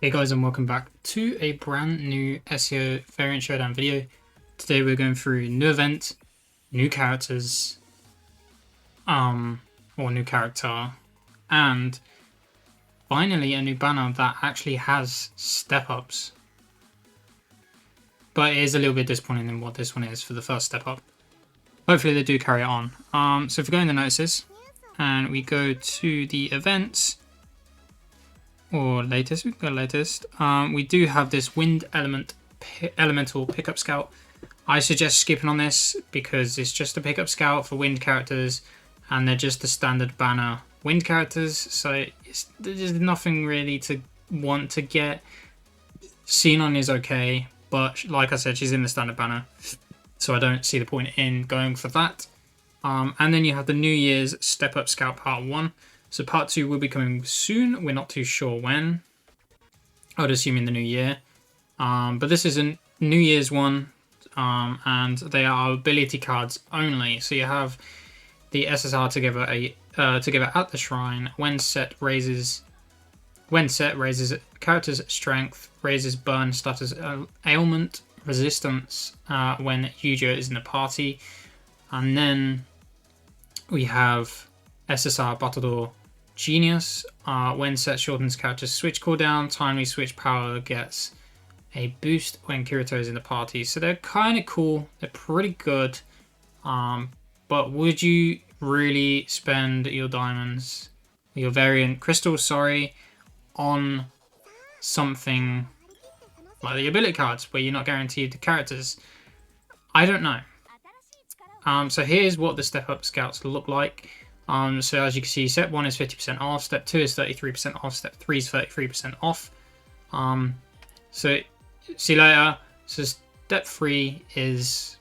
Hey guys, and welcome back to a brand new SEO variant showdown video. Today we're going through new event, new characters, or new character, and finally a new banner that actually has step ups. But it is a little bit disappointing in what this one is for the first step up. Hopefully they do carry it on. So if we go in the notices and we go to the events, or latest, we can go latest. We do have this wind elemental pickup scout. I suggest skipping on this because it's just a pickup scout for wind characters, and they're just the standard banner wind characters. So there's nothing really to want to get. Xenon is okay, but like I said, she's in the standard banner, so I don't see the point in going for that. And then you have the New Year's Step Up Scout Part 1. So Part 2 will be coming soon. We're not too sure when. I would assume in the new year. But this is a New Year's one. And they are ability cards only. So you have the SSR together at the shrine. When set raises character's strength, raises burn status ailment resistance when Yujo is in the party. And then we have SSR Battledore Genius. When set shortens character's switch cooldown. Timely switch power gets a boost when Kirito is in the party. So they're kind of cool. They're pretty good. But would you really spend your diamonds, your variant crystals, sorry, on something like the ability cards where you're not guaranteed the characters? I don't know. So here's what the step up scouts look like. So as you can see, step 1 is 50% off, step 2 is 33% off, step 3 is 33% off. So see you later. So step 3 is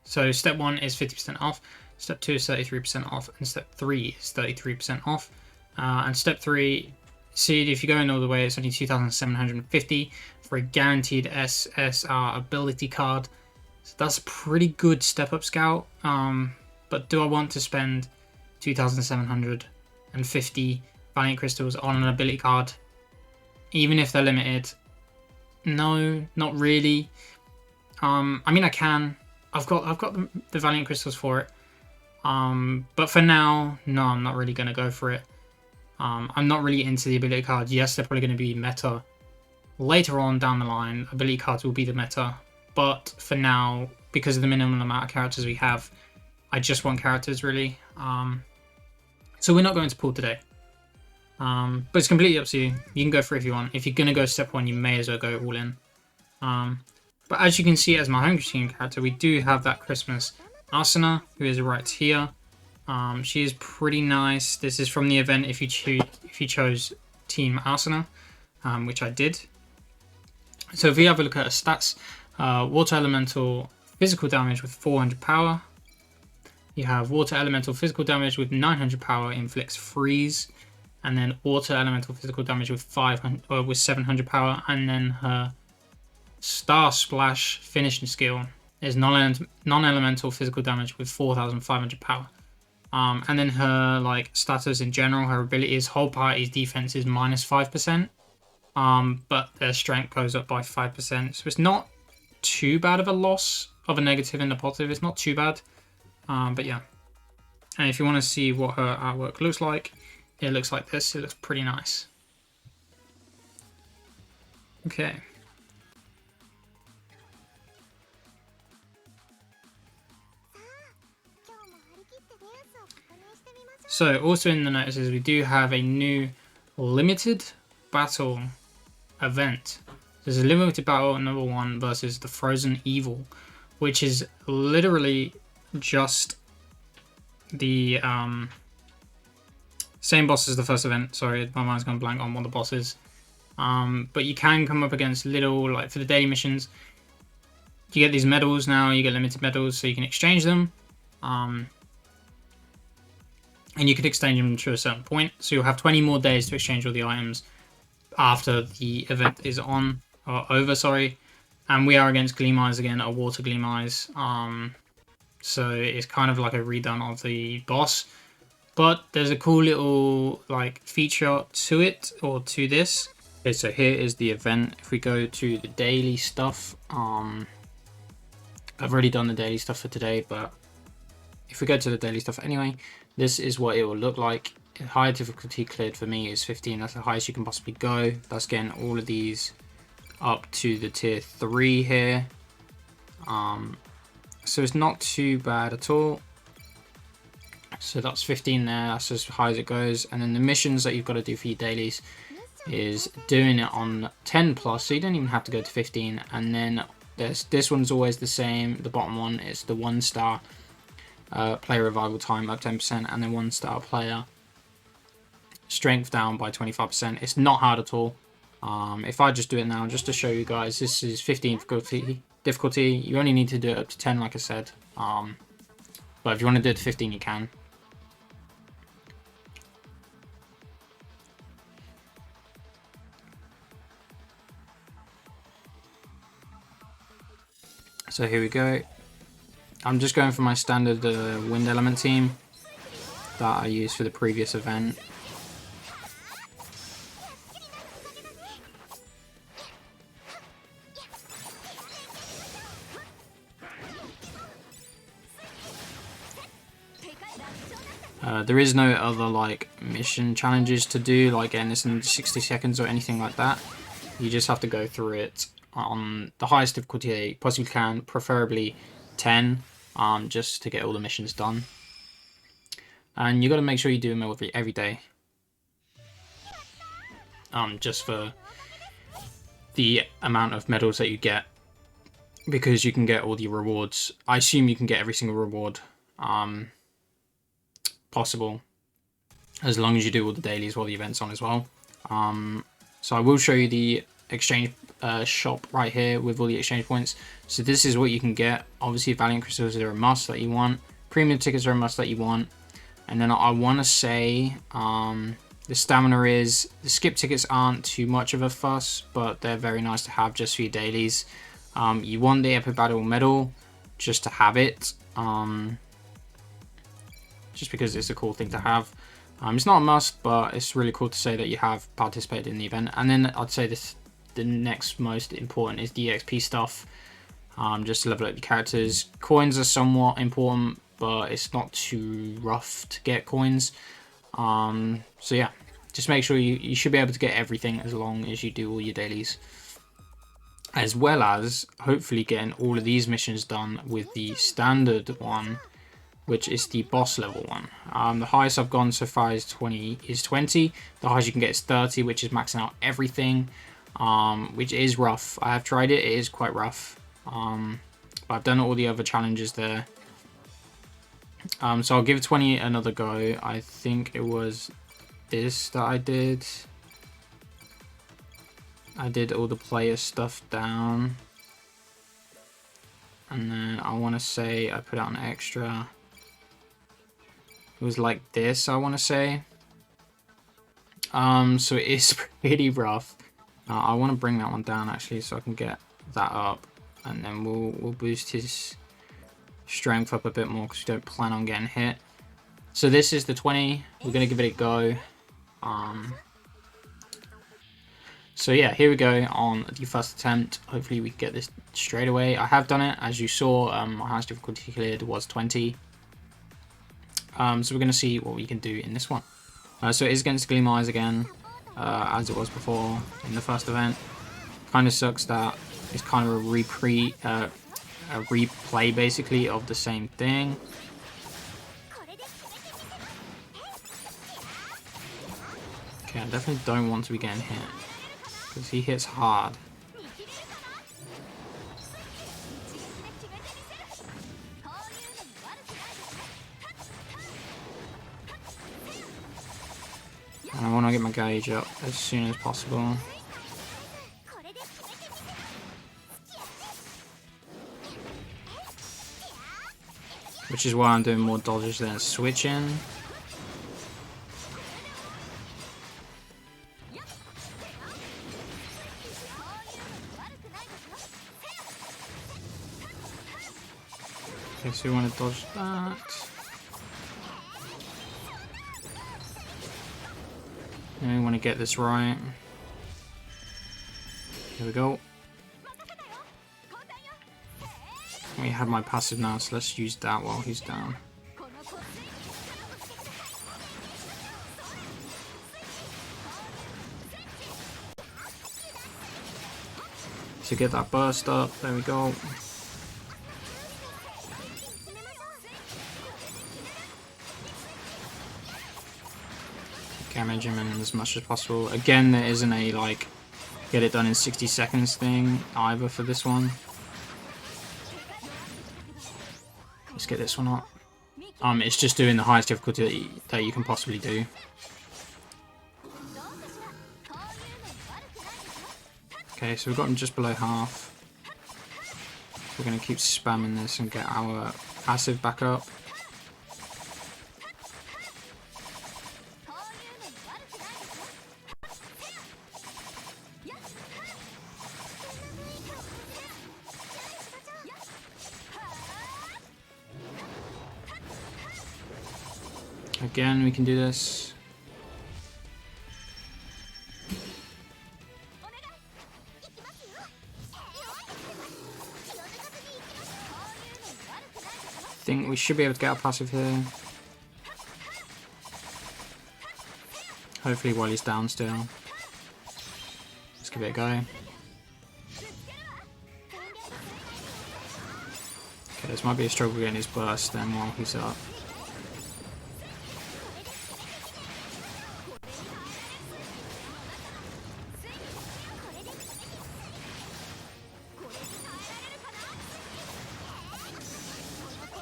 so step 1 is 50% off, step 2 is 33% off, and step 3 is 33% off. And step 3, see, if you go in all the way, it's only 2,750 for a guaranteed SSR ability card. So that's a pretty good step up scout. But do I want to spend 2,750 Valiant Crystals on an ability card, even if they're limited? No, not really. I mean, I can. I've got the Valiant Crystals for it. But for now, no, I'm not really going to go for it. I'm not really into the ability cards. Yes, they're probably going to be meta later on down the line. Ability cards will be the meta. But for now, because of the minimum amount of characters we have, I just want characters, really. So we're not going to pull today. But it's completely up to you. You can go for it if you want. If you're going to go step 1, you may as well go all in. But as you can see, as my home team character, we do have that Christmas Asuna, who is right here. She is pretty nice. This is from the event if you chose Team Asuna, which I did. So if we have a look at her stats, Water Elemental physical damage with 400 power. You have Water Elemental physical damage with 900 power, inflicts freeze, and then Water Elemental physical damage with 700 power, and then her Star Splash finishing skill is non-elemental physical damage with 4,500 power. And then her status in general, her ability is whole party's defense is -5%, but their strength goes up by 5%. So it's not too bad of a loss of a negative and a positive. It's not too bad. But yeah, and if you want to see what her artwork looks like, it looks like this. It looks pretty nice. Okay. So also in the notices, we do have a new limited battle event. There's a limited battle number 1 versus the Frozen Evil, which is literally just the same boss as the first event. Sorry, my mind's gone blank on what the boss is. But you can come up against little, like for the daily missions, you get these medals now, you get limited medals, so you can exchange them. And you could exchange them to a certain point. So you'll have 20 more days to exchange all the items after the event is on, or over, sorry. And we are against Gleam Eyes again, a Water Gleam Eyes. So it's kind of like a redone of the boss. But there's a cool little like feature to it, or to this. Okay, so here is the event. If we go to the daily stuff, I've already done the daily stuff for today, but if we go to the daily stuff anyway, this is what it will look like. Higher difficulty cleared for me is 15. That's the highest you can possibly go. That's getting all of these up to the tier 3 here. So it's not too bad at all. So that's 15 there. That's as high as it goes. And then the missions that you've got to do for your dailies is doing it on 10 plus, so you don't even have to go to 15. And then this one's always the same. The bottom one is the 1-star player revival time up 10%, and then 1-star player strength down by 25%. It's not hard at all. If I just do it now, just to show you guys, this is 15 difficulty. You only need to do it up to 10, like I said. But if you want to do it to 15, you can. So here we go. I'm just going for my standard wind element team that I used for the previous event. There is no other like mission challenges to do, like getting this in 60 seconds or anything like that. You just have to go through it on the highest difficulty you possibly can, preferably 10, just to get all the missions done. And you got to make sure you do them every day, just for the amount of medals that you get, because you can get all the rewards. I assume you can get every single reward possible, as long as you do all the dailies while the event's on as well. So I will show you the exchange shop right here with all the exchange points. So this is what you can get. Obviously Valiant Crystals are a must that you want, premium tickets are a must that you want, and then I want to say the stamina is, the skip tickets aren't too much of a fuss, but they're very nice to have just for your dailies. You want the Epic Battle Medal just to have it, just because it's a cool thing to have. It's not a must, but it's really cool to say that you have participated in the event. And then I'd say the next most important is the EXP stuff, just to level up your characters. Coins are somewhat important, but it's not too rough to get coins. So yeah, just make sure you should be able to get everything as long as you do all your dailies, as well as hopefully getting all of these missions done with the standard one, which is the boss level one. The highest I've gone so far is 20. The highest you can get is 30, which is maxing out everything, which is rough. I have tried it. It is quite rough. But I've done all the other challenges there. So I'll give 20 another go. I think it was this that I did. I did all the player stuff down. And then I want to say I put out an extra. It was like this, I want to say. So it is pretty rough. I want to bring that one down actually, so I can get that up, and then we'll boost his strength up a bit more because we don't plan on getting hit. So this is the 20. We're gonna give it a go. So yeah, here we go on the first attempt. Hopefully we can get this straight away. I have done it, as you saw. My highest difficulty cleared was 20. So we're going to see what we can do in this one. So it is against Gleam Eyes again, as it was before in the first event. Kind of sucks that it's kind of a replay basically of the same thing. Okay, I definitely don't want to be getting hit, because he hits hard. And I want to get my gauge up as soon as possible. Which is why I'm doing more dodges than switching. Okay, so we want to dodge that. we want to get this right. Here we go. We have my passive now, so let's use that while he's down. To get that burst up, there we go. Damage him in as much as possible. Again, there isn't a like get it done in 60 seconds thing either for this one. Let's get this one up. It's just doing the highest difficulty that you can possibly do. Okay, so we've got him just below half. We're going to keep spamming this and get our passive back up. Again, we can do this. I think we should be able to get our passive here. Hopefully while he's down still. Let's give it a go. Okay, this might be a struggle getting his burst then while he's up.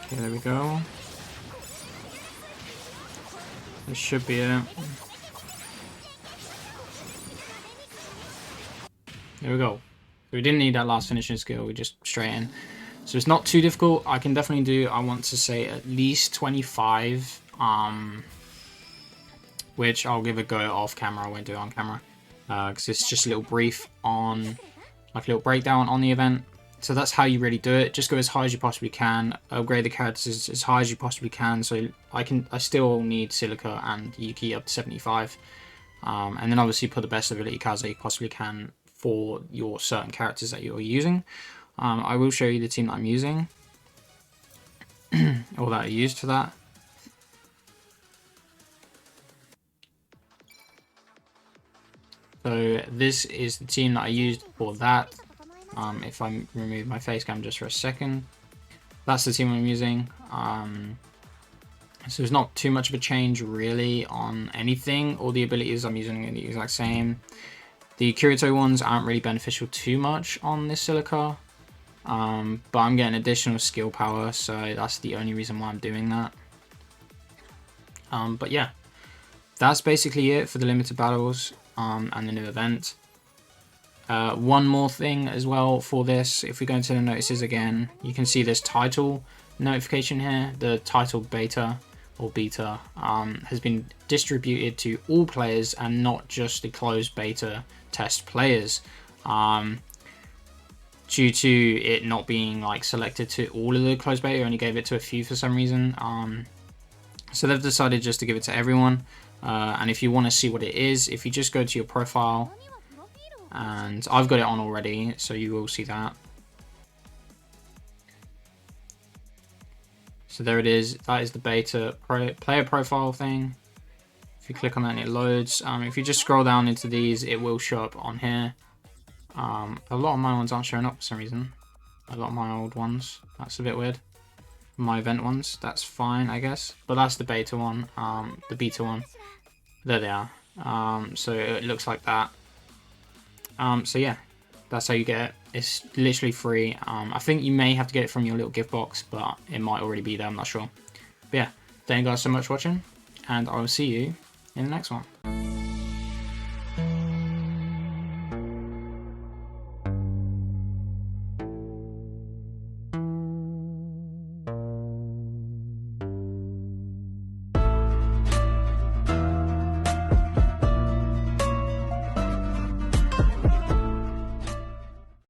Okay, there we go. This should be it. There we go. We didn't need that last finishing skill, we just straight in. So it's not too difficult. I can definitely do, I want to say, at least 25. Which I'll give a go off camera, I won't do it on camera. Because it's just a little brief on, like a little breakdown on the event. So that's how you really do it. Just go as high as you possibly can. Upgrade the characters as high as you possibly can. So I still need Silica and Yuki up to 75. And then obviously put the best ability cards that you possibly can for your certain characters that you're using. I will show you the team that I'm using. Or that I used for that. So this is the team that I used for that. If I remove my face cam just for a second, that's the team I'm using. So there's not too much of a change really on anything. All the abilities I'm using are the exact same. The Kirito ones aren't really beneficial too much on this Silica, but I'm getting additional skill power, so that's the only reason why I'm doing that. But yeah, that's basically it for the limited battles and the new event. One more thing as well for this, if we go into the notices again, you can see this title notification here. The title beta or beta has been distributed to all players and not just the closed beta test players, due to it not being like selected to all of the closed beta. Only gave it to a few for some reason, so they've decided just to give it to everyone. And if you want to see what it is, if you just go to your profile, and I've got it on already, so you will see that. So there it is. That is the beta player profile thing. If you click on that and it loads. If you just scroll down into these, it will show up on here. A lot of my ones aren't showing up for some reason. A lot of my old ones. That's a bit weird. My event ones. That's fine, I guess. But that's the beta one. The beta one. There they are. So it looks like that. So yeah, that's how you get it. It's literally free. I think you may have to get it from your little gift box, but it might already be there, I'm not sure. But yeah, thank you guys so much for watching, and I will see you in the next one.